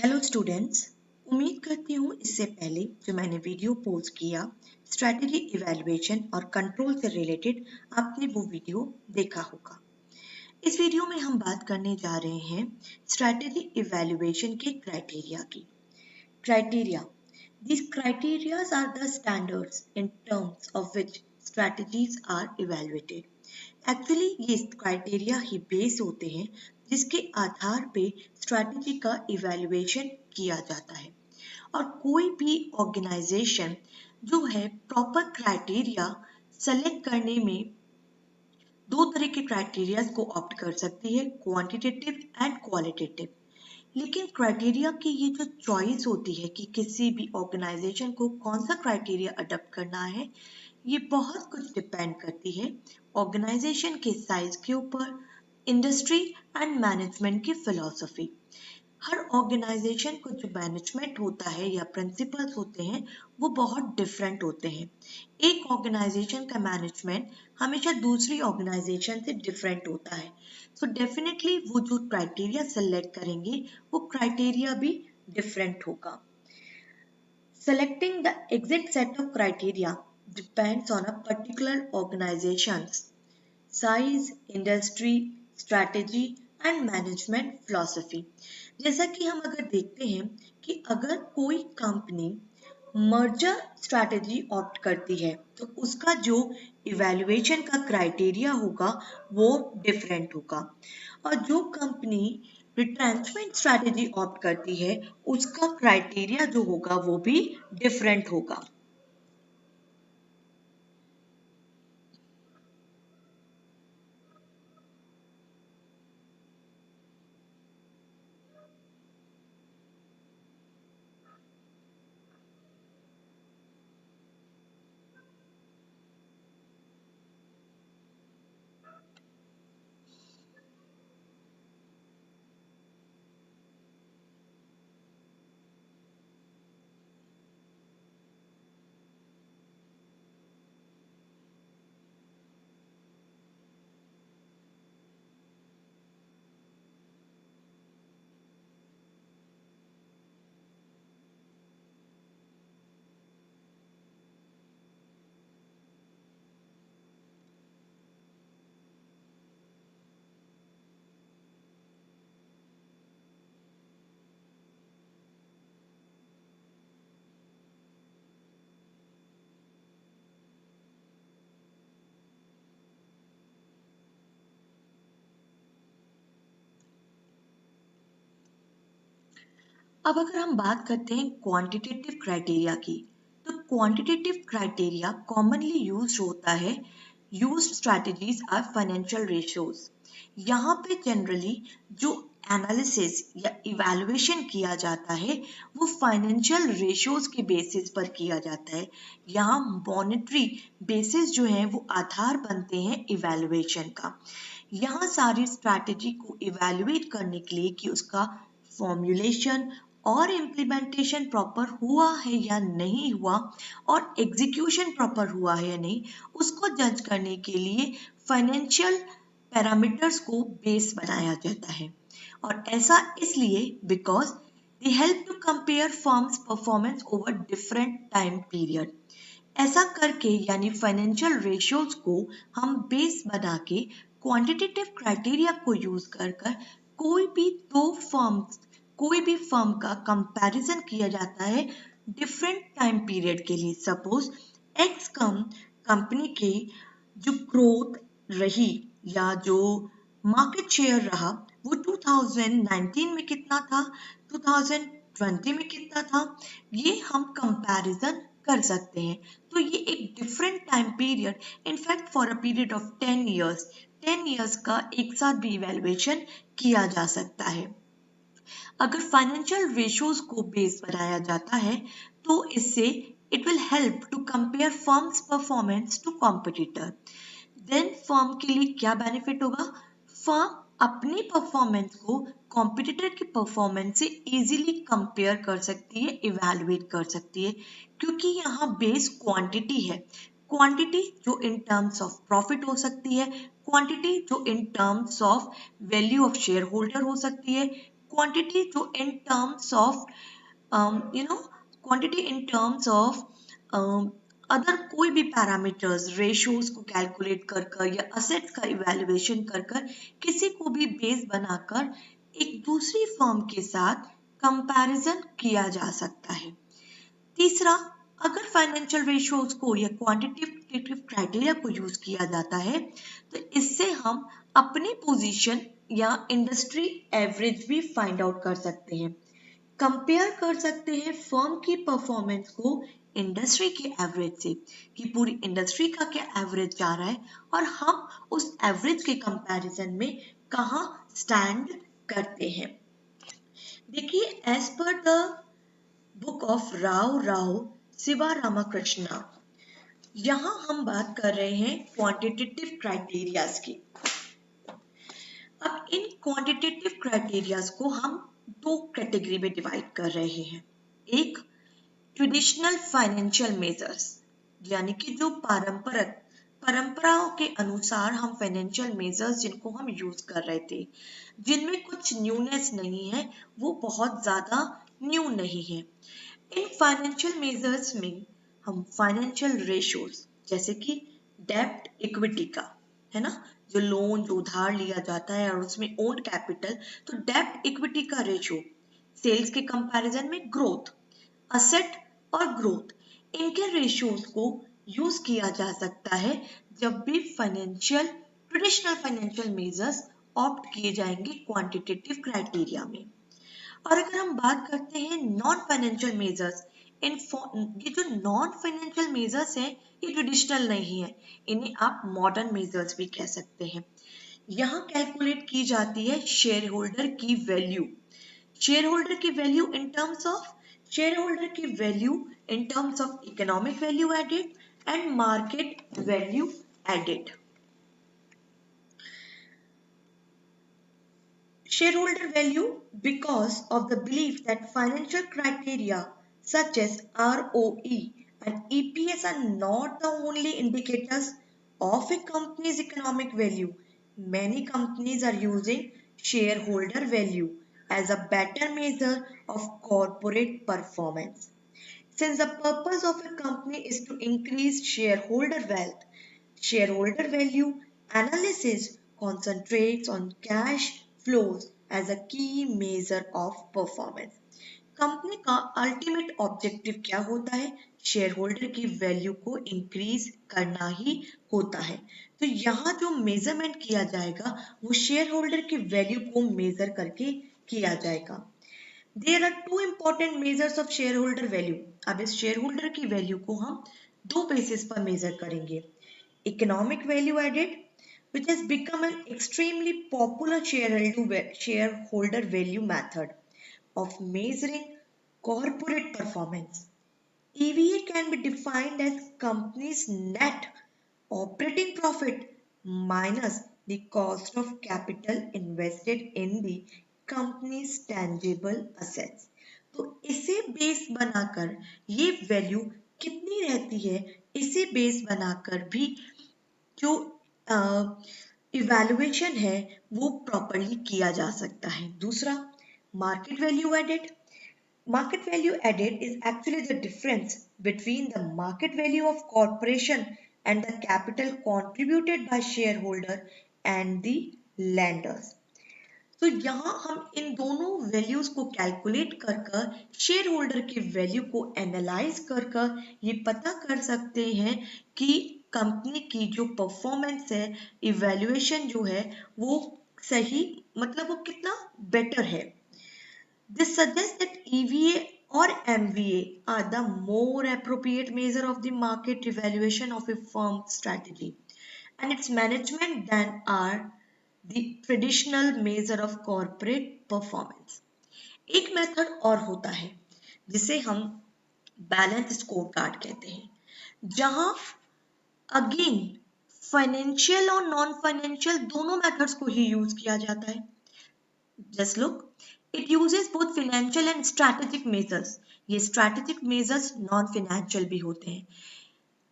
Hello students. उम्मीद करती हूँ इससे पहले जो मैंने वीडियो पोस्ट किया स्ट्रैटेजी इवैल्यूएशन और कंट्रोल से रिलेटेड, आपने वो वीडियो देखा होगा। इस वीडियो में हम बात करने जा रहे हैं स्ट्रैटेजी इवैल्यूएशन के क्राइटेरिया की। Criteria, these criteria are the standards in terms of which strategies are evaluated. Actually ये क्राइटेरिया ही बेस होते हैं जिसके आधार पे स्ट्रैटेजी का इवैल्यूएशन किया जाता है। और कोई भी ऑर्गेनाइजेशन जो है प्रॉपर क्राइटेरिया सेलेक्ट करने में दो तरह के क्राइटेरिया को ऑप्ट कर सकती है, क्वांटिटेटिव एंड क्वालिटेटिव। लेकिन क्राइटेरिया की ये जो चॉइस होती है कि किसी भी ऑर्गेनाइजेशन को कौन सा क्राइटेरिया अडॉप्ट करना है, ये बहुत कुछ डिपेंड करती है ऑर्गेनाइजेशन के साइज के ऊपर, इंडस्ट्री एंड मैनेजमेंट की फिलॉसफी। हर ऑर्गेनाइजेशन को जो मैनेजमेंट होता है या प्रिंसिपल्स होते हैं वो बहुत डिफरेंट होते हैं। एक ऑर्गेनाइजेशन का मैनेजमेंट हमेशा दूसरी ऑर्गेनाइजेशन से डिफरेंट होता है। सो डेफिनेटली वो जो क्राइटेरिया सेलेक्ट करेंगे वो क्राइटेरिया भी डिफरेंट होगा। Selecting the exact set of criteria depends on a particular organization's size, industry, strategy and management philosophy। जैसा कि हम अगर देखते हैं कि अगर कोई कंपनी मर्जर स्ट्रैटेजी ऑप्ट करती है तो उसका जो इवैल्यूएशन का क्राइटेरिया होगा वो डिफरेंट होगा, और जो कंपनी रिट्रेंचमेंट स्ट्रैटेजी ऑप्ट करती है उसका क्राइटेरिया जो होगा वो भी डिफरेंट होगा। अब अगर हम बात करते हैं क्वांटिटेटिव क्राइटेरिया की, तो क्वांटिटेटिव क्राइटेरिया कॉमनली यूज होता है used strategies are financial ratios. यहाँ पे जनरली जो एनालिसिस या इवैल्यूएशन किया जाता है वो फाइनेंशियल रेशियोज के बेसिस पर किया जाता है। यहाँ मॉनेटरी बेसिस जो है वो आधार बनते हैं इवैल्यूएशन का। यहाँ सारी स्ट्रैटेजी को इवैल्यूएट करने के लिए कि उसका फॉर्मुलेशन और इम्प्लीमेंटेशन प्रॉपर हुआ है या नहीं हुआ और एग्जीक्यूशन प्रॉपर हुआ है या नहीं, उसको जज करने के लिए फाइनेंशियल पैरामीटर्स को बेस बनाया जाता है। और ऐसा इसलिए because they help to compare firms performance over different time period. ऐसा करके यानी फाइनेंशियल रेशियोज को हम बेस बना के क्वांटिटेटिव क्राइटेरिया को यूज कर कर कोई भी फर्म का कंपैरिजन किया जाता है डिफरेंट टाइम पीरियड के लिए। सपोज एक्स कंपनी की जो ग्रोथ रही या जो मार्केट शेयर रहा वो 2019 में कितना था, 2020 में कितना था, ये हम कंपैरिजन कर सकते हैं। तो ये एक different time period, in fact for a period of 10 years का एक साथ भी इवैल्यूएशन किया जा सकता है। अगर फाइनेंशियल रेशियोज को बेस बनाया जाता है तो इससे it will help to compare firms performance to competitor. Then firm के लिए क्या बेनिफिट होगा, फर्म अपनी परफॉर्मेंस को कॉम्पिटिटर की परफॉर्मेंस से इजीली कंपेयर कर सकती है, इवैल्यूएट कर सकती है, क्योंकि यहाँ बेस क्वांटिटी है। क्वांटिटी जो इन टर्म्स ऑफ प्रॉफिट हो सकती है, क्वांटिटी जो इन terms of value of share holder हो सकती है, क्वांटिटी जो इन terms of quantity in terms of other कोई भी पैरामीटर्स रेशियोज को कैलकुलेट कर कर या असेट्स का इवैल्यूएशन कर कर किसी को भी बेस बनाकर एक दूसरी फर्म के साथ कंपैरिजन किया जा सकता है। तीसरा, अगर फाइनेंशियल रेशियोज को या क्वांटिटेटिव क्राइटेरिया को यूज किया जाता है तो इससे हम अपनी पोजीशन या इंडस्ट्री एवरेज भी फाइंड आउट कर सकते हैं, कंपेयर कर सकते हैं फर्म की परफॉर्मेंस को इंडस्ट्री के एवरेज से कि पूरी इंडस्ट्री का क्या एवरेज जा रहा है और हम उस एवरेज के कंपैरिजन में कहाँ स्टैंड करते हैं। देखिए, as per the book of Rao Shiva Ramakrishna, यहाँ हम बात कर रहे हैं क्वांटिटेटिव क्राइटेरियाज की। अब इन क्वांटिटेटिव क्राइटेरियाज को हम दो कैटेगरी में डिवाइड कर रहे हैं। एक, ट्रेडिशनल फाइनेंशियल मेजर्स, यानी कि जो परंपराओं के अनुसार हम फाइनेंशियल मेजर्स जिनको हम यूज कर रहे थे, जिनमें कुछ न्यूनेस नहीं है, वो बहुत ज्यादा न्यू नहीं है। इन फाइनेंशियल मेजर्स में हम फाइनेंशियल रेशियोज जैसे कि डेब्ट इक्विटी का, है ना, जो लोन जो उधार लिया जाता है और उसमें ओन्ड कैपिटल, तो डेब्ट इक्विटी का रेशियो, सेल्स के कंपैरिजन में ग्रोथ, असेट और ग्रोथ, इनके रेशियोज को यूज किया जा सकता है जब भी ट्रेडिशनल फाइनेंशियल मेजर्स ऑप्ट किए जाएंगे क्वांटिटेटिव क्राइटेरिया में। और अगर हम बात करते हैं नॉन फाइनेंशियल मेजर्स, ये जो नॉन फाइनेंशियल मेजर्स हैं ये ट्रेडिशनल नहीं है, इन्हें आप मॉडर्न मेजर्स भी कह सकते हैं। यहाँ कैलकुलेट की जाती है शेयर होल्डर की वैल्यू, shareholder की value in terms of economic value added and market value added. Shareholder value because of the belief that financial criteria such as ROE and EPS are not the only indicators of a company's economic value. Many companies are using shareholder value as a better measure of corporate performance. Since the purpose of a company is to increase shareholder wealth, shareholder value analysis concentrates on cash flows as a key measure of performance. Company का ultimate objective क्या होता है? Shareholder की value को increase करना ही होता है। तो यहाँ जो मेजरमेंट किया जाएगा वो शेयर होल्डर की वैल्यू को मेजर करके किया जाएगा। There are two important measures of shareholder value. अब इस शेयर होल्डर की वैल्यू को हम दो बेसिस पर मेजर करेंगे। Economic value added, which has become an extremely popular shareholder value method of measuring corporate performance. EVA can be defined as company's net operating profit minus the cost of capital invested in the company's tangible assets. तो इसे base बनाकर ये value कितनी रहती है, इसे base बनाकर भी जो इवैल्यूएशन है वो प्रॉपरली किया जा सकता है। दूसरा, market value added. Market value added is actually the difference between the market value of corporation and the capital contributed by shareholder and the lenders. तो यहाँ हम इन दोनों वैल्यूज को कैलकुलेट कर कर शेयर होल्डर की वैल्यू को एनालाइज कर कर ये पता कर सकते हैं कि कंपनी की जो परफॉर्मेंस है, इवैल्यूएशन जो है वो सही, मतलब वो कितना बेटर है। This suggests that EVA or MVA are the more appropriate measure of the market evaluation of a firm's strategy and its management than are the traditional measure of corporate performance. एक method और होता है जिसे हम balance score card कहते हैं, जहां again financial और नॉन फाइनेंशियल दोनों मेथड्स को ही यूज किया जाता है। Just look, it uses both financial and strategic measures. ये strategic measures non-financial भी होते हैं।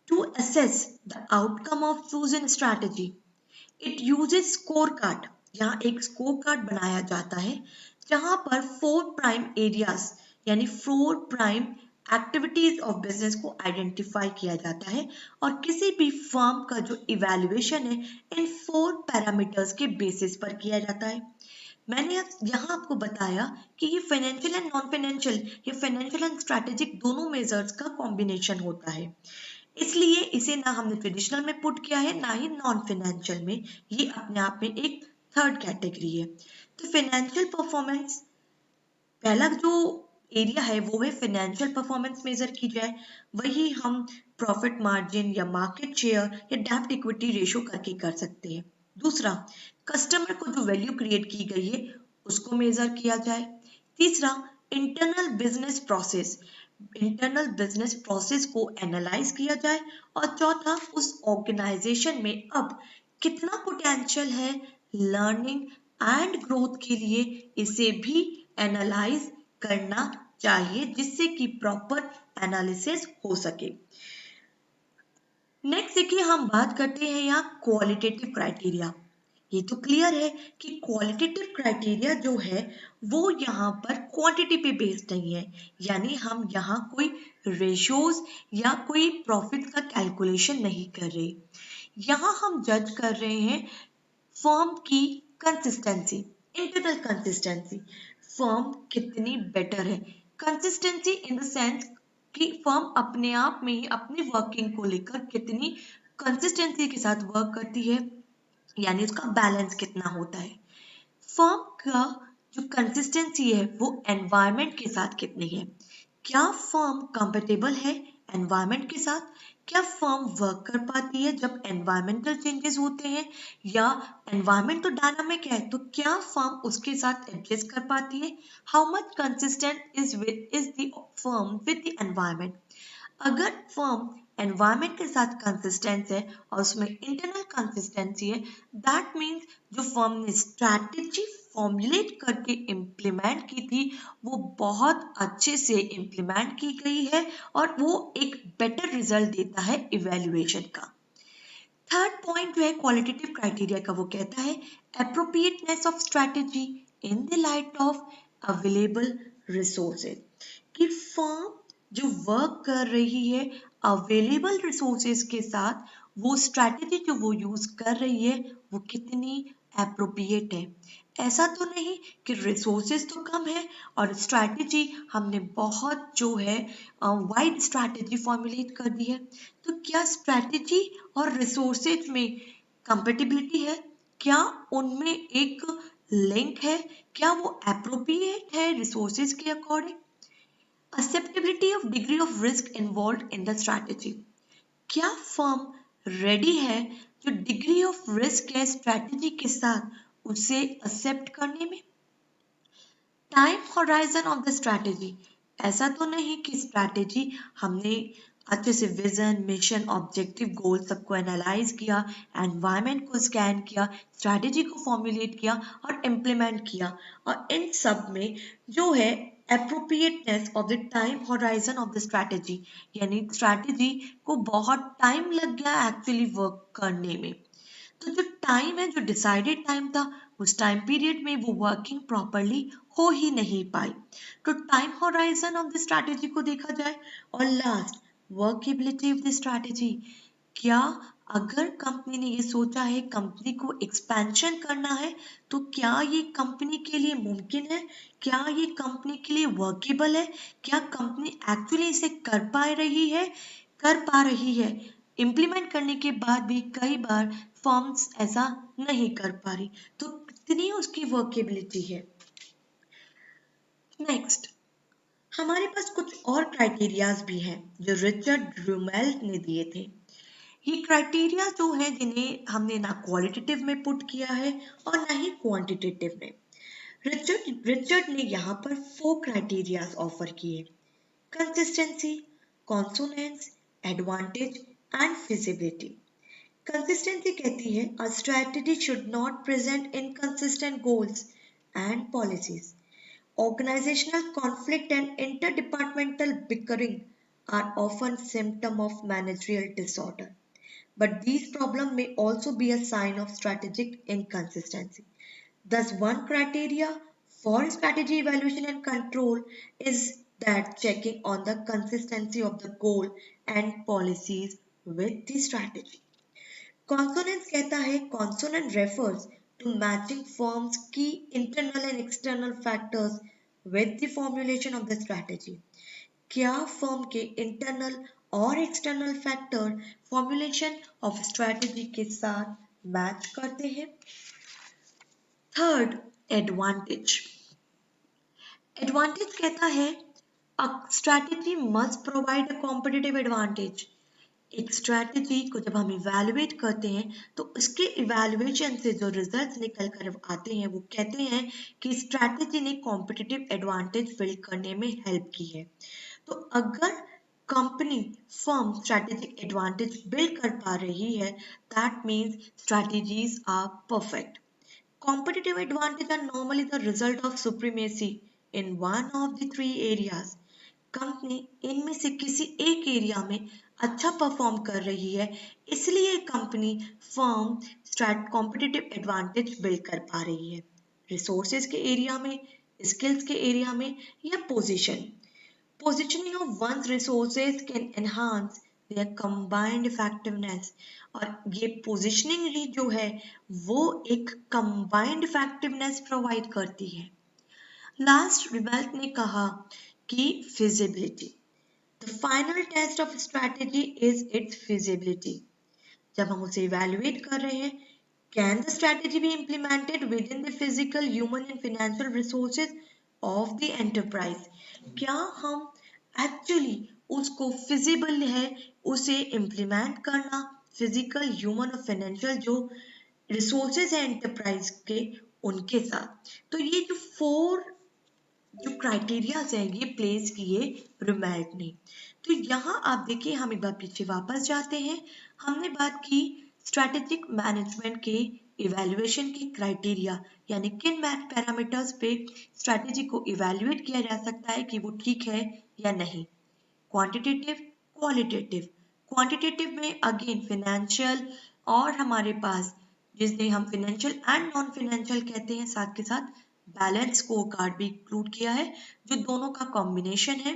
To assess the outcome of chosen strategy, it uses scorecard. यहाँ एक scorecard बनाया जाता है जहां पर 4 प्राइम एरियाज यानी 4 प्राइम एक्टिविटीज ऑफ बिजनेस को आइडेंटिफाई किया जाता है और किसी भी फर्म का जो इवैल्यूएशन है इन 4 पैरामीटर्स के बेसिस पर किया जाता है। मैंने यहाँ आपको बताया कि ये फाइनेंशियल एंड नॉन फाइनेंशियल या फाइनेंशियल एंड स्ट्रैटेजिक दोनों मेजर्स का कॉम्बिनेशन होता है, इसलिए इसे ना हमने ट्रेडिशनल में पुट किया है ना ही नॉन फाइनेंशियल में। ये अपने आप में एक थर्ड कैटेगरी है। तो फाइनेंशियल परफॉर्मेंस पहला जो एरिया है वो है फाइनेंशियल परफॉर्मेंस मेजर की जाए, वही हम प्रॉफिट मार्जिन या मार्केट शेयर या डेब्ट इक्विटी रेशो करके कर सकते हैं। दूसरा, कस्टमर को जो वैल्यू क्रिएट की गई है उसको मेजर किया जाए। तीसरा, internal business process, internal business process को एनालाइज किया जाए। और चौथा, उस ऑर्गेनाइजेशन में अब कितना पोटेंशियल है लर्निंग एंड ग्रोथ के लिए, इसे भी एनालाइज करना चाहिए जिससे कि प्रॉपर एनालिसिस हो सके। नेक्स्ट देखिए हम बात करते हैं यहाँ क्वालिटेटिव क्राइटेरिया। ये तो क्लियर है कि क्वालिटेटिव क्राइटेरिया जो है वो यहाँ पर क्वांटिटी पे बेस्ड नहीं है, यानी हम यहाँ कोई रेशियोज या कोई प्रॉफिट का कैलकुलेशन नहीं कर रहे। यहाँ हम जज कर रहे हैं फर्म की कंसिस्टेंसी, इंटरनल कंसिस्टेंसी, फर्म कितनी बेटर है। कंसिस्टेंसी इन द सेंस कि फर्म अपने आप में ही अपनी वर्किंग को लेकर कितनी कंसिस्टेंसी के साथ वर्क करती है, यानी उसका बैलेंस कितना होता है। फर्म का जो कंसिस्टेंसी है वो एनवायरनमेंट के साथ कितनी है, क्या फर्म कंफर्टेबल है एनवायरनमेंट के साथ, क्या फर्म वर्क कर पाती है जब एनवायरमेंटल चेंजेस होते हैं, या एनवायरनमेंट तो डायनामिक है तो क्या फर्म उसके साथ एडजस्ट कर पाती है। How much consistent is the firm with the environment. अगर फर्म एनवायरनमेंट के साथ कंसिस्टेंस है और उसमें इंटरनल कंसिस्टेंसी है, दैट मीन्स जो फर्म ने स्ट्रैटेजी फॉर्मुलेट करके इम्प्लीमेंट की थी वो बहुत अच्छे से इम्प्लीमेंट की गई है और वो एक बेटर रिजल्ट देता है इवेल्युएशन का। थर्ड पॉइंट जो है क्वालिटेटिव क्राइटेरिया का, वो कहता है appropriateness of strategy in the light of available resources, कि फर्म जो वर्क कर रही है अवेलेबल रिसोर्सेज के साथ, वो स्ट्रैटेजी जो वो यूज कर रही है वो कितनी एप्रोप्रिएट है। ऐसा तो नहीं कि रिसोर्सेज तो कम है और स्ट्रैटेजी हमने बहुत जो है वाइड स्ट्रैटेजी फॉर्मुलेट कर दी है, तो क्या स्ट्रैटेजी और रिसोर्सेज में कंपेटिबिलिटी है, क्या उनमें एक लिंक है, क्या वो एप्रोप्रिएट है रिसोर्सेज के according. Acceptability of degree of risk involved in the strategy, क्या फर्म रेडी है जो डिग्री ऑफ रिस्क है स्ट्रैटेजी के साथ उसे एक्सेप्ट करने में। Time horizon of the strategy, ऐसा तो नहीं कि स्ट्रैटेजी हमने अच्छे से विजन मिशन ऑब्जेक्टिव गोल सबको एनालाइज किया, एनवायरनमेंट को स्कैन किया, स्ट्रैटेजी को फॉर्मुलेट किया और इम्प्लीमेंट किया, और इन सब में जो है appropriateness of the time horizon of the strategy, यानी स्ट्रैटेजी को बहुत टाइम लग गया एक्चुअली वर्क करने में, तो जो टाइम है जो डिसाइडेड टाइम था उस टाइम पीरियड में वो वर्किंग प्रॉपरली हो ही नहीं पाई, तो time horizon of the strategy को देखा जाए। और last, workability of the strategy, क्या अगर कंपनी ने ये सोचा है कंपनी को एक्सपेंशन करना है तो क्या ये कंपनी के लिए मुमकिन है, क्या ये कंपनी के लिए वर्केबल है, क्या कंपनी एक्चुअली इसे कर पा रही है। इम्प्लीमेंट करने के बाद भी कई बार फर्म्स ऐसा नहीं कर पा रही, तो कितनी उसकी वर्केबिलिटी है। नेक्स्ट, हमारे पास कुछ और क्राइटेरियाज भी हैं जो रिचर्ड ड्रूमेल ने दिए थे। ये क्राइटेरिया जो है जिन्हें हमने ना क्वालिटेटिव में पुट किया है और ना ही क्वांटिटेटिव में। रिचर्ड ने यहाँ पर 4 क्राइटेरियाज ऑफर किए: consistency, consonance, advantage and feasibility. Consistency कहती है a strategy should not present inconsistent goals and policies. Organizational conflict and interdepartmental bickering are often symptom of managerial disorder. But these problems may also be a sign of strategic inconsistency. Thus, one criteria For strategy evaluation and control is that checking on the consistency of the goal and policies with the strategy. Consonance कहता है consonant refers to matching firm's key internal and external factors with the formulation of the strategy. क्या firm के internal और external factor formulation of strategy के साथ match करते हैं? Third, advantage. Advantage कहता है a strategy must provide a competitive advantage. एक स्ट्रैटेजी को जब हम इवेलुएट करते हैं तो उसके इवेलुएशन से जो रिजल्ट्स निकल कर आते हैं वो कहते हैं कि स्ट्रैटेजी ने कॉम्पिटिटिव एडवांटेज बिल्ड करने में हेल्प की है। तो अगर company firm strategic advantage build कर पा रही है, that means strategies are perfect. Competitive advantage are normally the result of supremacy in one of the three areas. Company इनमें से किसी एक एरिया में अच्छा परफॉर्म कर रही है, इसलिए company firm competitive advantage build कर पा रही है। रिसोर्सेज के एरिया में, स्किल्स के एरिया में या Positioning of one's resources can enhance their combined effectiveness. और ये पोजिशनिंग ही जो है वो एक combined effectiveness प्रोवाइड करती है। लास्ट रिबेल्ट ने कहा कि feasibility. The final test of strategy is its feasibility. जब हम उसे evaluate कर रहे हैं, can the strategy be implemented within the physical, human and financial resources of the enterprise? क्या हम एक्चुअली उसको फिजिबल है उसे इम्प्लीमेंट करना फिजिकल, ह्यूमन और फाइनेंशियल जो रिसोर्सेज है एंटरप्राइज के उनके साथ? तो ये जो 4 जो क्राइटेरियाज हैं ये प्लेस किए रुमेल्ट ने। तो यहाँ आप देखिए, हम एक बार पीछे वापस जाते हैं। हमने बात की स्ट्रैटेजिक मैनेजमेंट के इवैल्यूएशन के क्राइटेरिया, यानी किन पैरामीटर्स पे स्ट्रैटेजी को इवैल्यूएट किया जा सकता है कि वो ठीक है या नहीं। Quantitative, qualitative. क्वांटिटेटिव में अगेन फिनेंशियल और हमारे पास जिसमें हम फिनेंशियल एंड नॉन फिनेंशियल कहते हैं, साथ के साथ बैलेंस स्कोर कार्ड भी इंक्लूड किया है जो दोनों का कॉम्बिनेशन है।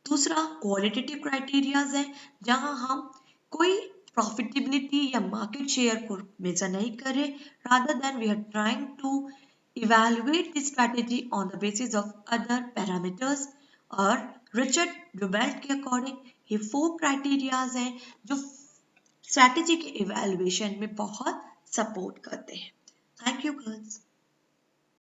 दूसरा क्वालिटेटिव क्राइटेरियाज है जहां हम कोई प्रॉफिटेबिलिटी या मार्केट शेयर को मेजर नहीं करें, rather than we are trying to evaluate the strategy on the basis of other parameters। और रिचर्ड रुबेल्ट के अकॉर्डिंग ये 4 क्राइटेरियाज हैं जो स्ट्रैटेजी के इवैल्यूएशन में बहुत सपोर्ट करते हैं। Thank you girls.